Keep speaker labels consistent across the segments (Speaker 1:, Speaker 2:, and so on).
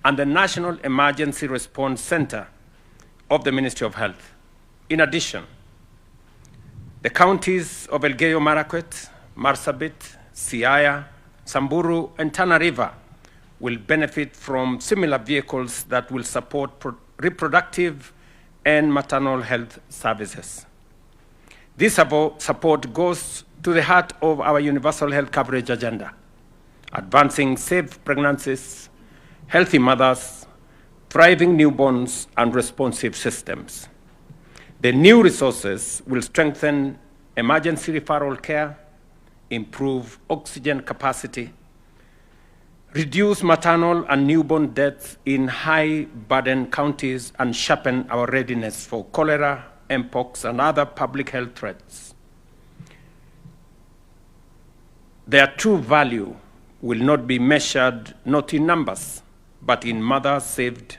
Speaker 1: and the National Emergency Response Center of the Ministry of Health. In addition, the counties of Elgeyo Marakwet, Marsabit, Siaya, Samburu, and Tana River will benefit from similar vehicles that will support reproductive and maternal health services. This support goes to the heart of our universal health coverage agenda, advancing safe pregnancies, healthy mothers, thriving newborns, and responsive systems. The new resources will strengthen emergency referral care, improve oxygen capacity, reduce maternal and newborn deaths in high-burden counties, and sharpen our readiness for cholera, mpox, and other public health threats. Their true value will not be measured not in numbers, but in mothers saved,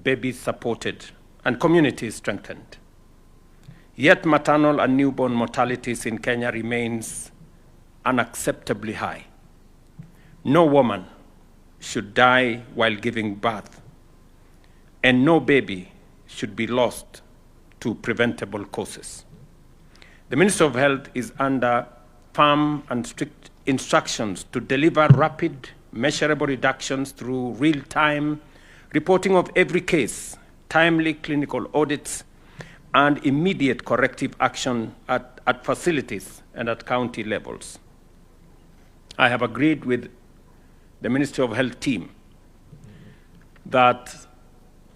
Speaker 1: babies supported, and communities strengthened. Yet maternal and newborn mortalities in Kenya remains unacceptably high. No woman should die while giving birth, and no baby should be lost to preventable causes. The Ministry of Health is under firm and strict instructions to deliver rapid, measurable reductions through real-time reporting of every case, timely clinical audits, and immediate corrective action at facilities and at county levels. I have agreed with the Ministry of Health team that,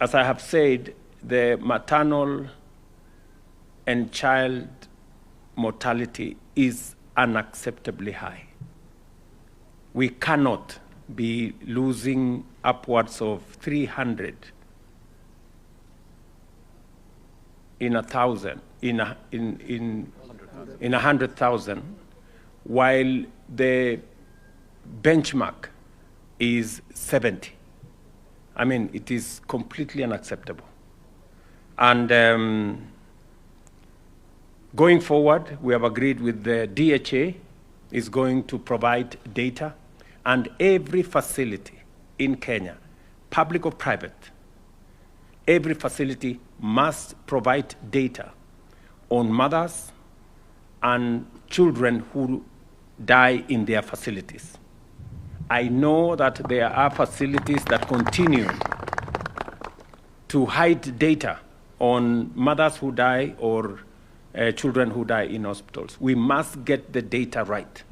Speaker 1: as I have said, the maternal and child mortality is unacceptably high. We cannot be losing upwards of 300 in 1,000, in 100,000, while the benchmark is 70. I mean, it is completely unacceptable. And going forward, we have agreed with the DHA is going to provide data, and every facility in Kenya, public or private, every facility must provide data on mothers and children who die in their facilities. I know that there are facilities that continue to hide data on mothers who die or children who die in hospitals. We must get the data right,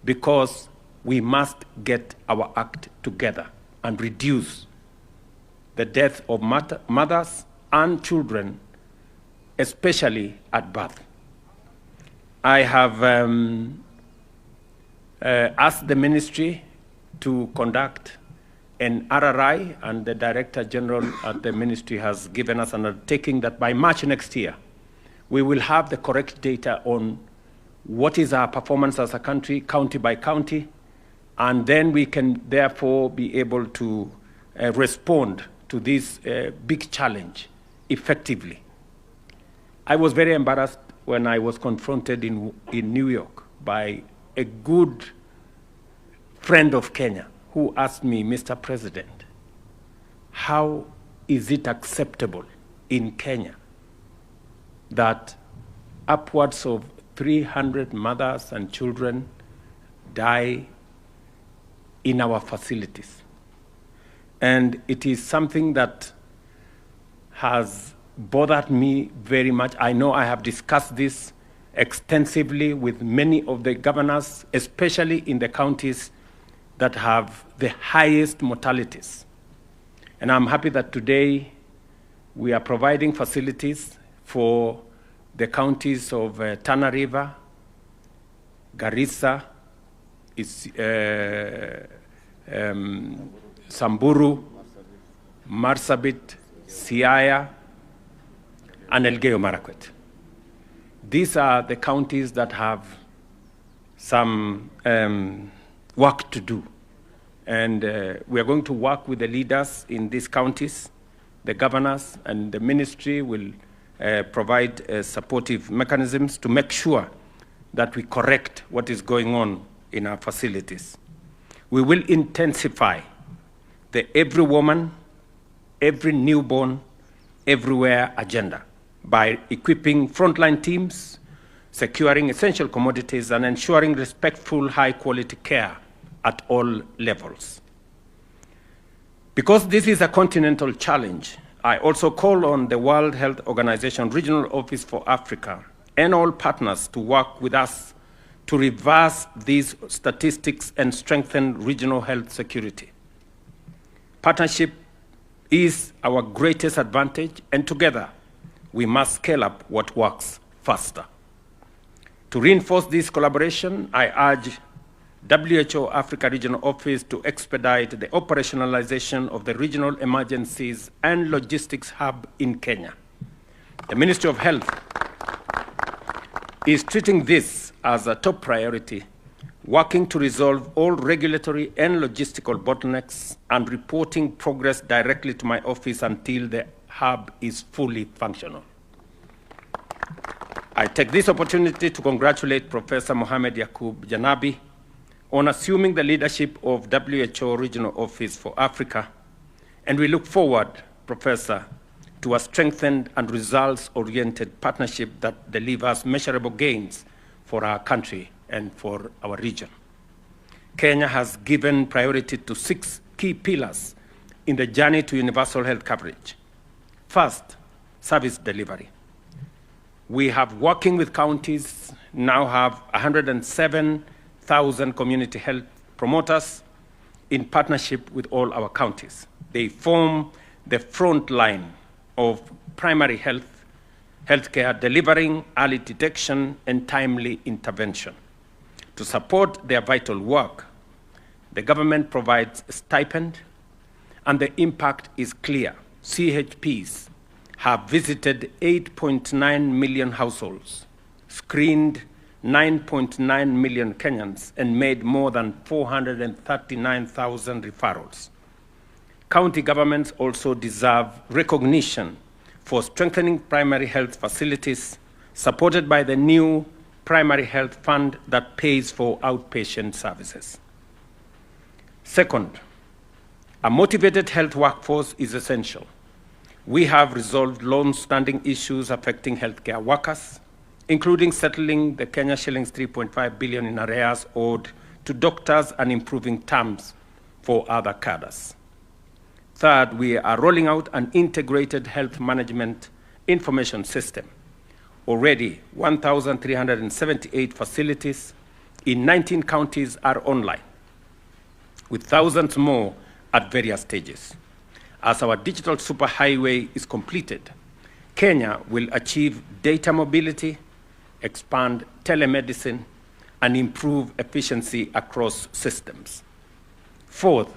Speaker 1: because we must get our act together and reduce the death of mothers and children, especially at birth. I have asked the ministry to conduct an RRI, and the Director General at the ministry has given us an undertaking that by March next year, we will have the correct data on what is our performance as a country, county by county, and then we can therefore be able to respond to this big challenge effectively. I was very embarrassed when I was confronted in New York by a good friend of Kenya who asked me, Mr. President, how is it acceptable in Kenya that upwards of 300 mothers and children die in our facilities? And it is something that has bothered me very much. I know I have discussed this extensively with many of the governors, especially in the counties that have the highest mortalities. And I'm happy that today we are providing facilities for the counties of Tana River, Garissa, Samburu, Marsabit, Siaya, and Elgeyo Marakwet. These are the counties that have some work to do. And we are going to work with the leaders in these counties, the governors, and the ministry will provide supportive mechanisms to make sure that we correct what is going on in our facilities. We will intensify the every woman, every newborn, everywhere agenda by equipping frontline teams, securing essential commodities, and ensuring respectful, high-quality care at all levels. Because this is a continental challenge, I also call on the World Health Organization Regional Office for Africa and all partners to work with us to reverse these statistics and strengthen regional health security. Partnership is our greatest advantage, and together we must scale up what works faster. To reinforce this collaboration, I urge WHO Africa Regional Office to expedite the operationalization of the Regional Emergencies and Logistics Hub in Kenya. The Ministry of Health is treating this as a top priority, working to resolve all regulatory and logistical bottlenecks and reporting progress directly to my office until the hub is fully functional. I take this opportunity to congratulate Professor Mohamed Yaqub Janabi on assuming the leadership of WHO Regional Office for Africa, and we look forward, Professor, to a strengthened and results-oriented partnership that delivers measurable gains for our country and for our region. Kenya has given priority to 6 key pillars in the journey to universal health coverage. First, service delivery. We have, working with counties, now have 107,000 community health promoters in partnership with all our counties. They form the front line of primary healthcare, delivering early detection and timely intervention. To support their vital work, the government provides a stipend, and the impact is clear. CHPs have visited 8.9 million households, screened 9.9 million Kenyans, and made more than 439,000 referrals. County governments also deserve recognition for strengthening primary health facilities, supported by the new Primary Health Fund that pays for outpatient services. Second, a motivated health workforce is essential. We have resolved long-standing issues affecting healthcare workers, including settling the Kenya shillings 3.5 billion in arrears owed to doctors and improving terms for other cadres. Third, we are rolling out an integrated health management information system. Already, 1,378 facilities in 19 counties are online, with thousands more at various stages. As our digital superhighway is completed, Kenya will achieve data mobility, expand telemedicine, and improve efficiency across systems. Fourth,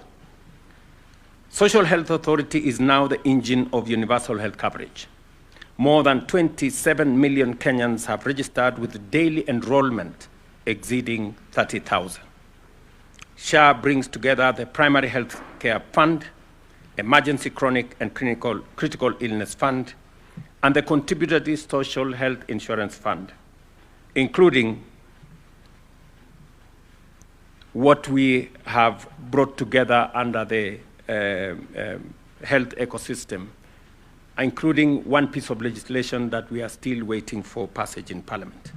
Speaker 1: Social Health Authority is now the engine of universal health coverage. More than 27 million Kenyans have registered with daily enrollment exceeding 30,000. SHA brings together the Primary Health Care Fund, Emergency Chronic and Critical Illness Fund, and the Contributory Social Health Insurance Fund, including what we have brought together under the health ecosystem, including one piece of legislation that we are still waiting for passage in Parliament.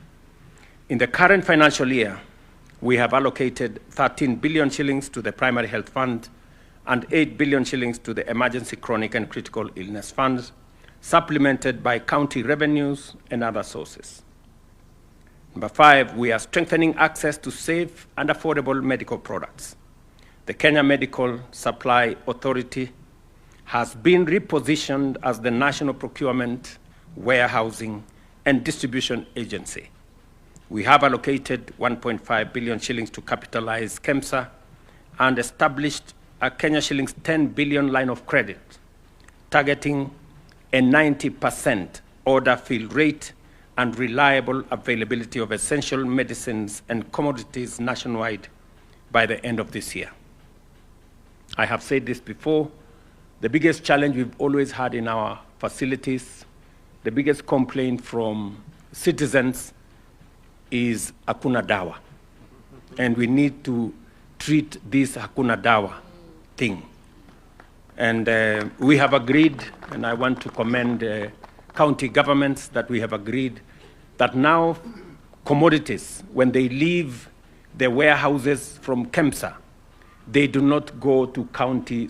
Speaker 1: In the current financial year, we have allocated 13 billion shillings to the Primary Health Fund and 8 billion shillings to the Emergency Chronic and Critical Illness Funds, supplemented by county revenues and other sources. Number 5, we are strengthening access to safe and affordable medical products. The Kenya Medical Supply Authority has been repositioned as the National Procurement, Warehousing, and Distribution Agency. We have allocated 1.5 billion shillings to capitalize KEMSA and established a Kenya shillings 10 billion line of credit, targeting a 90% order fill rate and reliable availability of essential medicines and commodities nationwide by the end of this year. I have said this before, the biggest challenge we've always had in our facilities, the biggest complaint from citizens is hakuna dawa. And we need to treat this hakuna dawa thing. And we have agreed, and I want to commend county governments that we have agreed that now commodities, when they leave the warehouses from KEMSA, they do not go to county